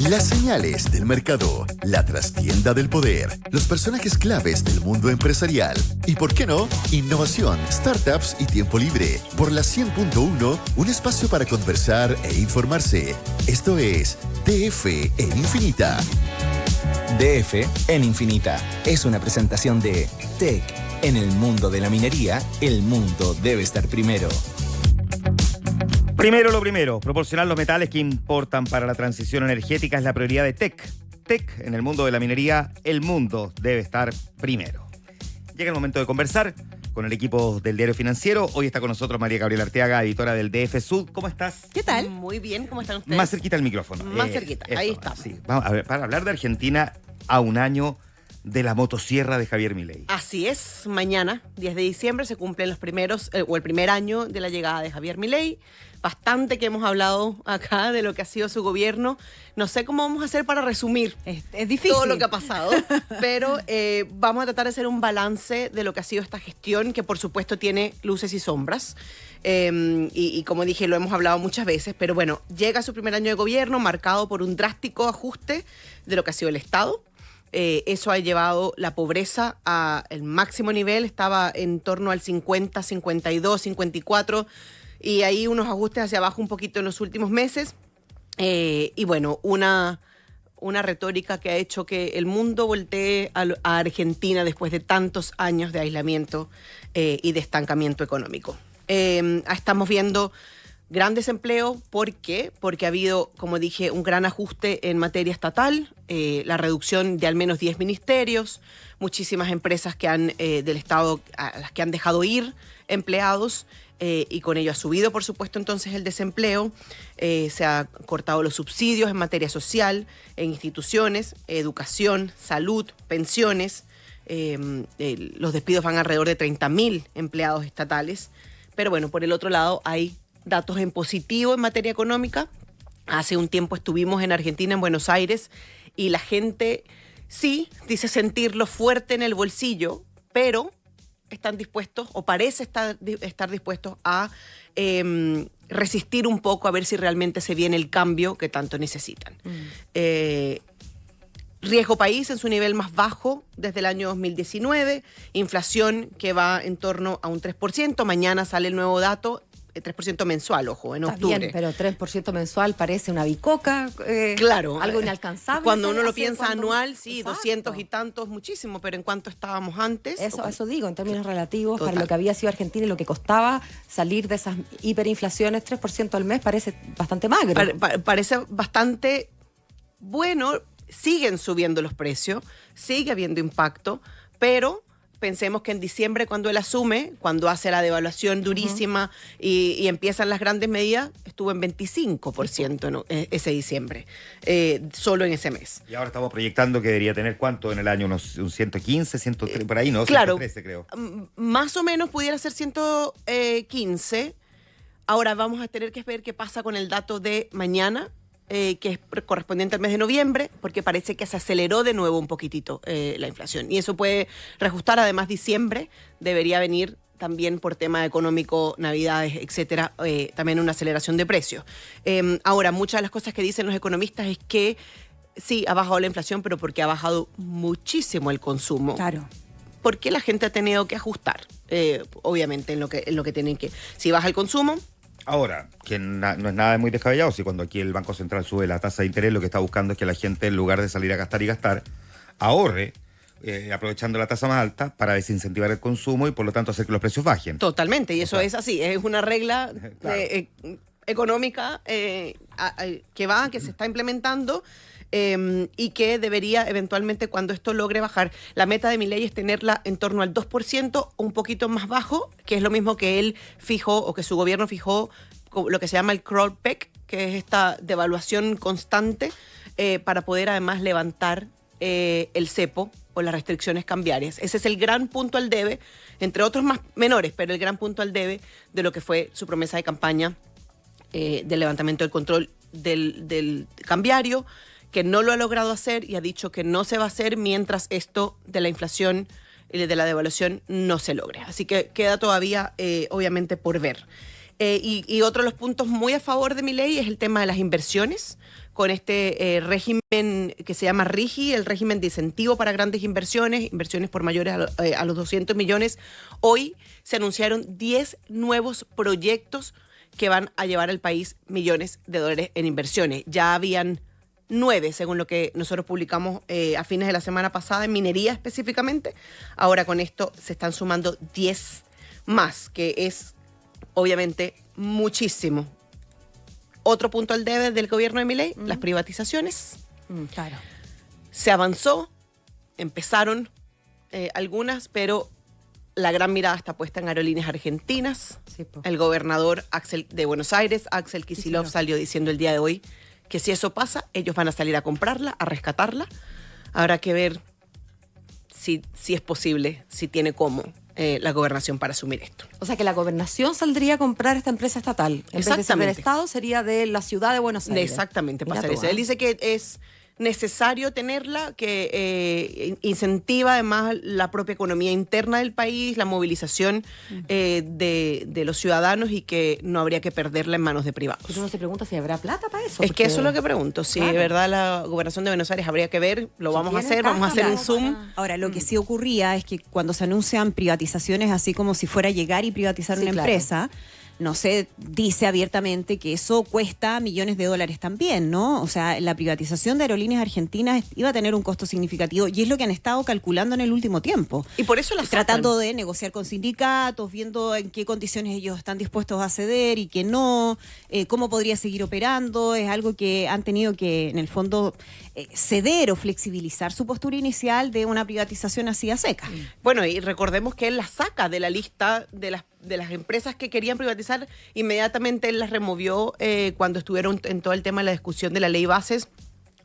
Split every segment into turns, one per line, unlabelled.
Las señales del mercado, la trastienda del poder, los personajes claves del mundo empresarial y, ¿por qué no?, innovación, startups y tiempo libre. Por la 100.1, un espacio para conversar e informarse. Esto es DF en Infinita.
DF en Infinita es una presentación de TEC. En el mundo de la minería, el mundo debe estar primero.
Primero lo primero, proporcionar los metales que importan para la transición energética es la prioridad de TEC. TEC, en el mundo de la minería, el mundo debe estar primero. Llega el momento de conversar con el equipo del Diario Financiero. Hoy está con nosotros María Gabriela Arteaga, editora del DF Sud. ¿Cómo estás?
¿Qué tal?
Muy bien, ¿cómo están ustedes?
Más cerquita el micrófono.
Más cerquita, ahí está.
Sí. Vamos a ver, para hablar de Argentina a un año de la motosierra de Javier Milei.
Así es, mañana, 10 de diciembre, se cumplen los primeros, el primer año de la llegada de Javier Milei. Bastante que hemos hablado acá de lo que ha sido su gobierno. No sé cómo vamos a hacer para resumir
Es difícil
todo lo que ha pasado, pero vamos a tratar de hacer un balance de lo que ha sido esta gestión, que por supuesto tiene luces y sombras. Y como dije, lo hemos hablado muchas veces, pero bueno, llega su primer año de gobierno marcado por un drástico ajuste de lo que ha sido el Estado. Eso ha llevado la pobreza al máximo nivel, estaba en torno al 50, 52, 54, y ahí unos ajustes hacia abajo un poquito en los últimos meses. Y bueno, una retórica que ha hecho que el mundo voltee a Argentina después de tantos años de aislamiento y de estancamiento económico. Estamos viendo gran desempleo. ¿Por qué? Porque ha habido, como dije, un gran ajuste en materia estatal, la reducción de al menos 10 ministerios, muchísimas empresas que del Estado a las que han dejado ir empleados, y con ello ha subido, por supuesto, entonces el desempleo. Se han cortado los subsidios en materia social, en instituciones, educación, salud, pensiones. Los despidos van alrededor de 30.000 empleados estatales. Pero bueno, por el otro lado hay datos en positivo en materia económica. Hace un tiempo estuvimos en Argentina, en Buenos Aires, y la gente sí dice sentirlo fuerte en el bolsillo, pero están dispuestos, o parece estar dispuestos a resistir un poco a ver si realmente se viene el cambio que tanto necesitan. Riesgo país en su nivel más bajo desde el año 2019, inflación que va en torno a un 3%, mañana sale el nuevo dato, 3% mensual, ojo, en octubre.
Está bien, pero 3% mensual parece una bicoca,
claro,
algo inalcanzable.
Cuando uno lo piensa anual, sí,
Exacto.
200 y tantos, muchísimo, pero ¿en cuánto estábamos antes?
Eso digo, en términos relativos,
Total.
para lo que había sido Argentina y lo que costaba salir de esas hiperinflaciones, 3% al mes parece bastante magro.
Parece bastante bueno, siguen subiendo los precios, sigue habiendo impacto, pero pensemos que en diciembre, cuando él asume, cuando hace la devaluación durísima y empiezan las grandes medidas, estuvo en 25% ese diciembre, solo en ese mes.
Y ahora estamos proyectando que debería tener ¿cuánto en el año? Un 115, 103, por ahí, ¿no?
Claro,
113, creo.
Más o menos pudiera ser 115. Ahora vamos a tener que ver qué pasa con el dato de mañana, que es correspondiente al mes de noviembre, porque parece que se aceleró de nuevo un poquitito la inflación. Y eso puede reajustar. Además, diciembre debería venir también por tema económico, navidades, etcétera, también una aceleración de precios. Ahora, muchas de las cosas que dicen los economistas es que sí, ha bajado la inflación, pero porque ha bajado muchísimo el consumo.
Claro.
Porque la gente ha tenido que ajustar, obviamente, en lo que tienen que. Si baja el consumo.
Ahora, que no es nada muy descabellado, si cuando aquí el Banco Central sube la tasa de interés, lo que está buscando es que la gente, en lugar de salir a gastar y gastar, ahorre, aprovechando la tasa más alta para desincentivar el consumo y por lo tanto hacer que los precios bajen.
Totalmente, y eso
O sea,
es así, es una regla
claro.
económica que se está implementando. Y que debería eventualmente, cuando esto logre bajar, la meta de Milei es tenerla en torno al 2%, un poquito más bajo, que es lo mismo que él fijó, o que su gobierno fijó, lo que se llama el crawlback, que es esta devaluación constante, para poder además levantar el cepo o las restricciones cambiarias. Ese es el gran punto al debe, entre otros más menores, pero el gran punto al debe de lo que fue su promesa de campaña, del levantamiento del control del cambiario, que no lo ha logrado hacer y ha dicho que no se va a hacer mientras esto de la inflación y de la devaluación no se logre. Así que queda todavía, obviamente, por ver. Y otro de los puntos muy a favor de Milei es el tema de las inversiones, con este régimen que se llama RIGI, el régimen de incentivo para grandes inversiones por mayores a los 200 millones. Hoy se anunciaron 10 nuevos proyectos que van a llevar al país millones de dólares en inversiones. Ya habían 9, según lo que nosotros publicamos a fines de la semana pasada, en minería específicamente. Ahora con esto se están sumando 10 más, que es obviamente muchísimo. Otro punto al debe del gobierno de Milei, las privatizaciones.
Claro.
Se avanzó, empezaron algunas, pero la gran mirada está puesta en Aerolíneas Argentinas.
Sí, po.
El gobernador de Buenos Aires, Axel Kicillof, salió diciendo el día de hoy que si eso pasa, ellos van a salir a comprarla, a rescatarla. Habrá que ver si es posible, si tiene cómo la gobernación para asumir esto.
O sea que la gobernación saldría a comprar esta empresa estatal. En vez de ser del Estado, sería de la ciudad de Buenos Aires.
Exactamente,
Mira
pasa
tú,
eso. Él dice que es necesario tenerla, que incentiva además la propia economía interna del país, la movilización de los ciudadanos y que no habría que perderla en manos de privados.
Pero uno se pregunta si habrá plata para eso.
Es que eso es lo que pregunto. Si de verdad la gobernación de Buenos Aires habría que ver, lo vamos a hacer, vamos a hacer un Zoom.
Ahora, lo que sí ocurría es que cuando se anuncian privatizaciones, así como si fuera a llegar y privatizar
Sí,
una
claro.
empresa, no se dice abiertamente que eso cuesta millones de dólares también, ¿no? O sea, la privatización de Aerolíneas Argentinas iba a tener un costo significativo y es lo que han estado calculando en el último tiempo.
Y por eso la
Tratando de negociar con sindicatos, viendo en qué condiciones ellos están dispuestos a ceder y que no, cómo podría seguir operando. Es algo que han tenido que, en el fondo, ceder o flexibilizar su postura inicial de una privatización así a seca.
Bueno, y recordemos que él la saca de la lista de las empresas que querían privatizar. Inmediatamente él las removió cuando estuvieron en todo el tema de la discusión de la ley Bases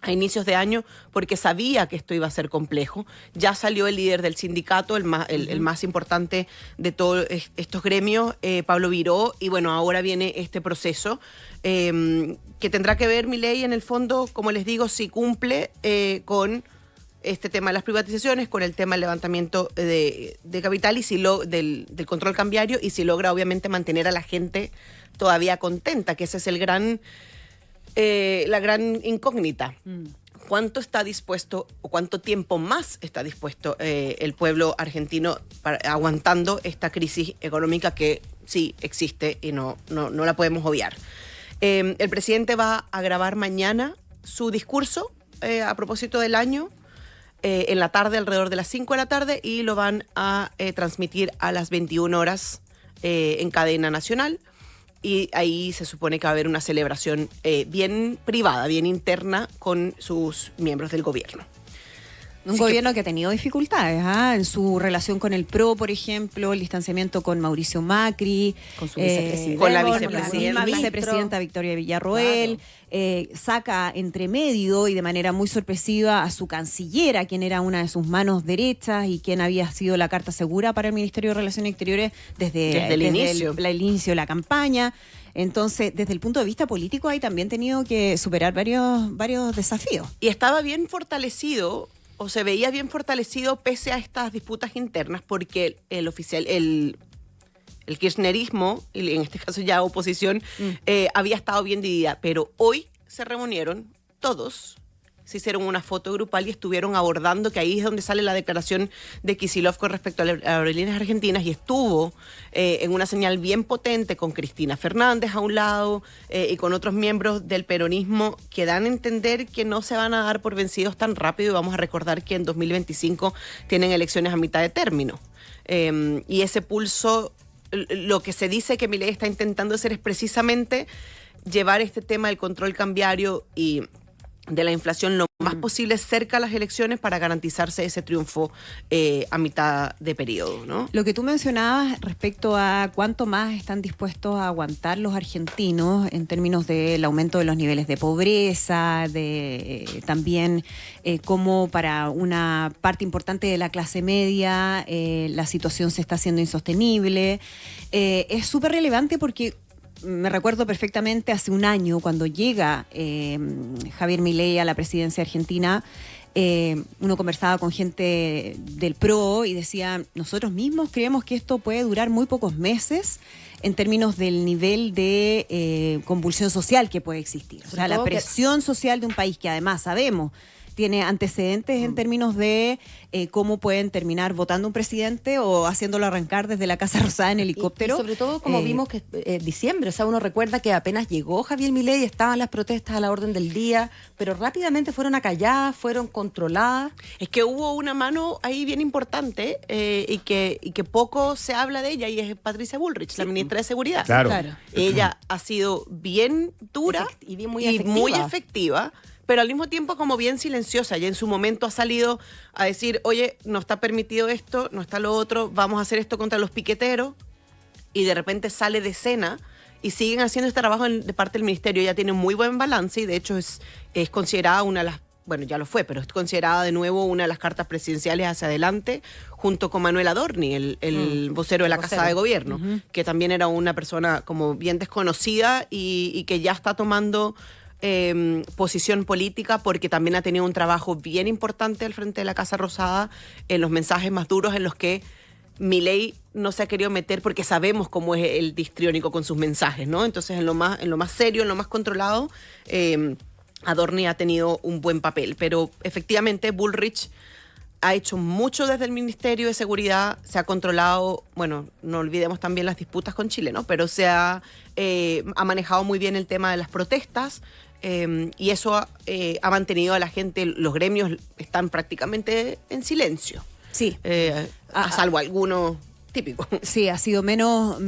a inicios de año, porque sabía que esto iba a ser complejo. Ya salió el líder del sindicato, el más importante de todos estos gremios, Pablo Viró, y bueno, ahora viene este proceso que tendrá que ver, Milei, en el fondo, como les digo, si cumple con este tema de las privatizaciones, con el tema del levantamiento de capital y si del control cambiario, y si logra obviamente mantener a la gente todavía contenta, que ese es la gran incógnita. ¿Cuánto está dispuesto o cuánto tiempo más está dispuesto el pueblo argentino aguantando esta crisis económica que sí existe y no la podemos obviar? El presidente va a grabar mañana su discurso a propósito del año, en la tarde, alrededor de las 5 de la tarde, y lo van a transmitir a las 21 horas en cadena nacional. Y ahí se supone que va a haber una celebración bien privada, bien interna con sus miembros del gobierno.
Un gobierno que ha tenido dificultades en su relación con el PRO, por ejemplo, el distanciamiento con Mauricio Macri,
Con su vicepresidenta.
con la
la
vicepresidenta.
misma vicepresidenta Victoria Villarroel, saca entre medio y de manera muy sorpresiva a su canciller, quien era una de sus manos derechas y quien había sido la carta segura para el Ministerio de Relaciones Exteriores desde
el inicio
de la campaña. Entonces, desde el punto de vista político, hay también tenido que superar varios desafíos.
Y estaba bien fortalecido, o se veía bien fortalecido pese a estas disputas internas, porque el kirchnerismo, y en este caso ya oposición, había estado bien dividida. Pero hoy se reunieron todos, se hicieron una foto grupal y estuvieron abordando, que ahí es donde sale la declaración de Kicillof con respecto a las aerolíneas argentinas, y estuvo en una señal bien potente con Cristina Fernández a un lado y con otros miembros del peronismo que dan a entender que no se van a dar por vencidos tan rápido, y vamos a recordar que en 2025 tienen elecciones a mitad de término. Y ese pulso, lo que se dice que Milei está intentando hacer es precisamente llevar este tema del control cambiario y de la inflación lo más posible cerca a las elecciones para garantizarse ese triunfo a mitad de periodo, ¿no?
Lo que tú mencionabas respecto a cuánto más están dispuestos a aguantar los argentinos en términos del aumento de los niveles de pobreza, de también cómo para una parte importante de la clase media la situación se está haciendo insostenible, es súper relevante porque me recuerdo perfectamente hace un año cuando llega Javier Milei a la presidencia argentina, uno conversaba con gente del PRO y decía, nosotros mismos creemos que esto puede durar muy pocos meses en términos del nivel de convulsión social que puede existir. O sea, la presión social de un país que además sabemos tiene antecedentes en términos de cómo pueden terminar votando un presidente o haciéndolo arrancar desde la Casa Rosada en helicóptero.
Y sobre todo, como vimos que diciembre, o sea, uno recuerda que apenas llegó Javier Milei, estaban las protestas a la orden del día, pero rápidamente fueron acalladas, fueron controladas.
Es que hubo una mano ahí bien importante y que poco se habla de ella, y es Patricia Bullrich, la ministra de Seguridad.
Claro.
Ella ha sido bien dura
y muy
efectiva, pero al mismo tiempo como bien silenciosa. Y en su momento ha salido a decir, oye, no está permitido esto, no está lo otro, vamos a hacer esto contra los piqueteros, y de repente sale de escena y siguen haciendo este trabajo de parte del ministerio. Ella tiene un muy buen balance y de hecho es considerada una de las, bueno, ya lo fue, pero es considerada de nuevo una de las cartas presidenciales hacia adelante, junto con Manuel Adorni, el vocero de la Casa de Gobierno, que también era una persona como bien desconocida y que ya está tomando posición política, porque también ha tenido un trabajo bien importante al frente de la Casa Rosada en los mensajes más duros, en los que Milei no se ha querido meter, porque sabemos cómo es el histriónico con sus mensajes, ¿no? Entonces, en lo más serio, en lo más controlado, Adorni ha tenido un buen papel. Pero efectivamente Bullrich ha hecho mucho desde el Ministerio de Seguridad, se ha controlado, bueno, no olvidemos también las disputas con Chile, ¿no? Pero ha manejado muy bien el tema de las protestas, y eso ha mantenido a la gente, los gremios están prácticamente en silencio.
Sí.
A salvo algunos típicos.
Sí, ha sido menos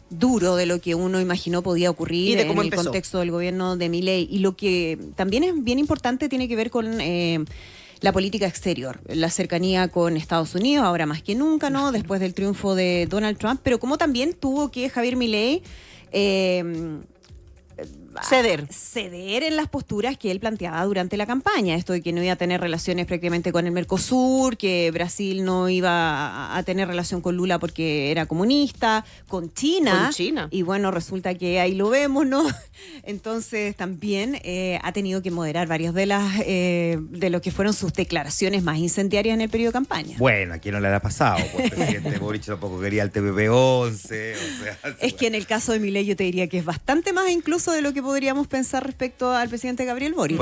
duro de lo que uno imaginó podía ocurrir en el contexto del gobierno de Milei. Y lo que también es bien importante tiene que ver con la política exterior, la cercanía con Estados Unidos, ahora más que nunca, ¿no? Después del triunfo de Donald Trump, pero como también tuvo que Javier Milei ceder en las posturas que él planteaba durante la campaña, esto de que no iba a tener relaciones prácticamente con el Mercosur, que Brasil no iba a tener relación con Lula porque era comunista, con China, y bueno, resulta que ahí lo vemos, ¿no? Entonces también ha tenido que moderar varios de lo que fueron sus declaraciones más incendiarias en el periodo de campaña.
Bueno, ¿a quién no le ha pasado? Pues el presidente Boric tampoco quería el TPP-11, o sea...
Es que en el caso de Milei yo te diría que es bastante más incluso de lo que podríamos pensar respecto al presidente Gabriel Boric.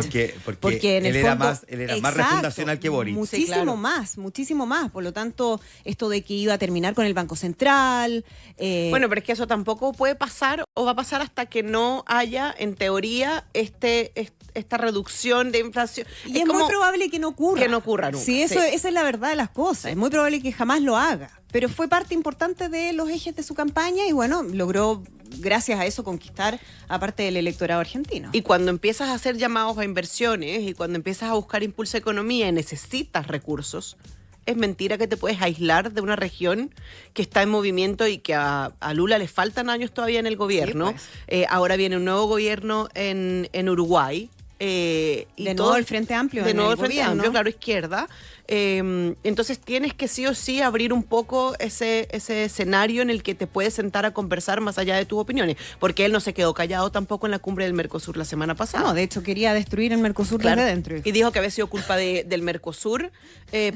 Porque en él era más refundacional que Boric.
Muchísimo más. Por lo tanto, esto de que iba a terminar con el Banco Central...
Bueno, pero es que eso tampoco puede pasar, o va a pasar hasta que no haya, en teoría, esta reducción de inflación.
Y es muy probable que no ocurra.
Que no ocurra nunca.
Sí, esa es la verdad de las cosas. Es muy probable que jamás lo haga. Pero fue parte importante de los ejes de su campaña y bueno, logró, gracias a eso, conquistar a parte del electorado argentino.
Y cuando empiezas a hacer llamados a inversiones y cuando empiezas a buscar impulso de economía y necesitas recursos, es mentira que te puedes aislar de una región que está en movimiento y que a Lula le faltan años todavía en el gobierno. Sí, pues. Ahora viene un nuevo gobierno en Uruguay.
De nuevo el Frente Amplio.
De nuevo el Frente Amplio, claro, izquierda. Entonces tienes que sí o sí abrir un poco ese escenario en el que te puedes sentar a conversar más allá de tus opiniones, porque él no se quedó callado tampoco en la cumbre del Mercosur la semana pasada.
No, de hecho quería destruir el Mercosur desde dentro.
Y dijo que había sido culpa del Mercosur,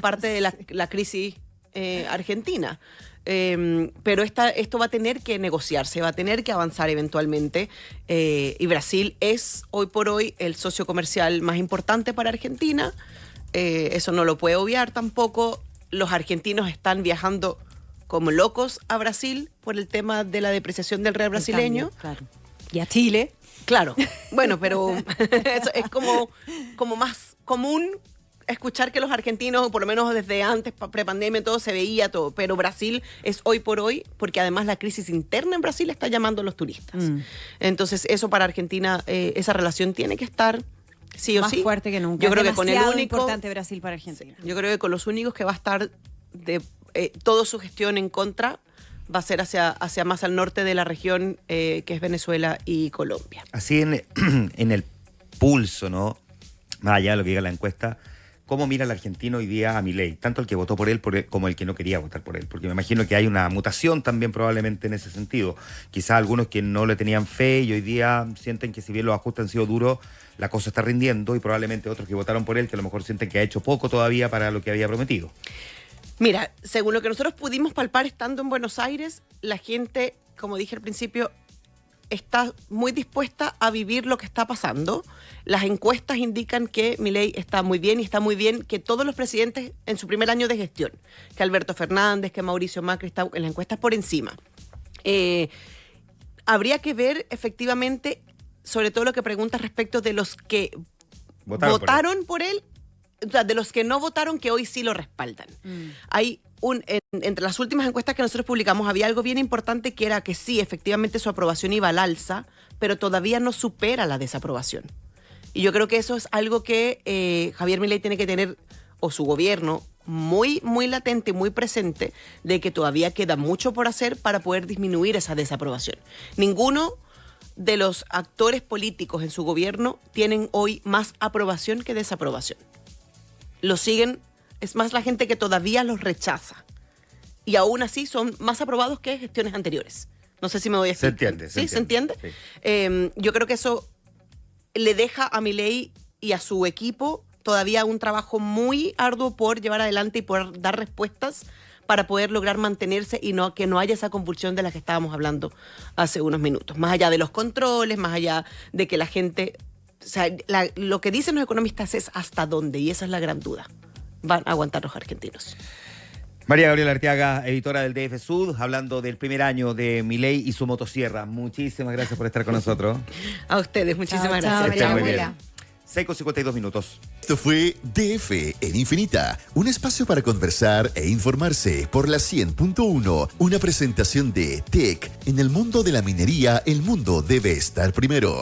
parte de la crisis argentina. Pero esto va a tener que negociarse, va a tener que avanzar eventualmente, y Brasil es hoy por hoy el socio comercial más importante para Argentina. Eso no lo puede obviar tampoco. Los argentinos están viajando como locos a Brasil por el tema de la depreciación del real brasileño.
Claro. Y a Chile.
Claro, bueno, pero eso es como más común escuchar que los argentinos, por lo menos desde antes, prepandemia, todo se veía todo, pero Brasil es hoy por hoy, porque además la crisis interna en Brasil está llamando a los turistas. Entonces, eso para Argentina, esa relación tiene que estar sí o sí.
Más fuerte que nunca.
Yo creo que con el único
importante Brasil para Argentina.
Yo creo que con los únicos que va a estar de toda su gestión en contra va a ser hacia más al norte de la región, que es Venezuela y Colombia.
Así en el pulso, ¿no? Más allá de lo que diga la encuesta, ¿cómo mira el argentino hoy día a Milei? Tanto el que votó por él como el que no quería votar por él. Porque me imagino que hay una mutación también probablemente en ese sentido. Quizás algunos que no le tenían fe y hoy día sienten que si bien los ajustes han sido duros, la cosa está rindiendo, y probablemente otros que votaron por él que a lo mejor sienten que ha hecho poco todavía para lo que había prometido.
Mira, según lo que nosotros pudimos palpar estando en Buenos Aires, la gente, como dije al principio, está muy dispuesta a vivir lo que está pasando. Las encuestas indican que Milei está muy bien y está muy bien que todos los presidentes en su primer año de gestión, que Alberto Fernández, que Mauricio Macri, está en las encuestas por encima. Habría que ver efectivamente, sobre todo lo que preguntas respecto de los que votaron por él, o sea, de los que no votaron que hoy sí lo respaldan. Hay entre las últimas encuestas que nosotros publicamos había algo bien importante que era que sí, efectivamente su aprobación iba al alza, pero todavía no supera la desaprobación. Y yo creo que eso es algo que Javier Milei tiene que tener, o su gobierno, muy, muy latente y muy presente, de que todavía queda mucho por hacer para poder disminuir esa desaprobación. Ninguno de los actores políticos en su gobierno tienen hoy más aprobación que desaprobación. Lo siguen, es más la gente que todavía los rechaza. Y aún así son más aprobados que gestiones anteriores. No sé si me voy a explicar. ¿Sí? ¿Se entiende? Sí. Yo creo que eso le deja a Milei y a su equipo todavía un trabajo muy arduo por llevar adelante y por dar respuestas para poder lograr mantenerse y que no haya esa convulsión de la que estábamos hablando hace unos minutos. Más allá de los controles, más allá de que la gente... O sea, lo que dicen los economistas es hasta dónde, y esa es la gran duda. Van a aguantar los argentinos.
María Gabriela Arteaga, editora del DF Sud, hablando del primer año de Milei y su motosierra. Muchísimas gracias por estar con nosotros.
A ustedes, muchísimas gracias.
Chao, muy bien. 6:52 minutos.
Esto fue DF en Infinita, un espacio para conversar e informarse por la 100.1, una presentación de TEC. En el mundo de la minería, el mundo debe estar primero.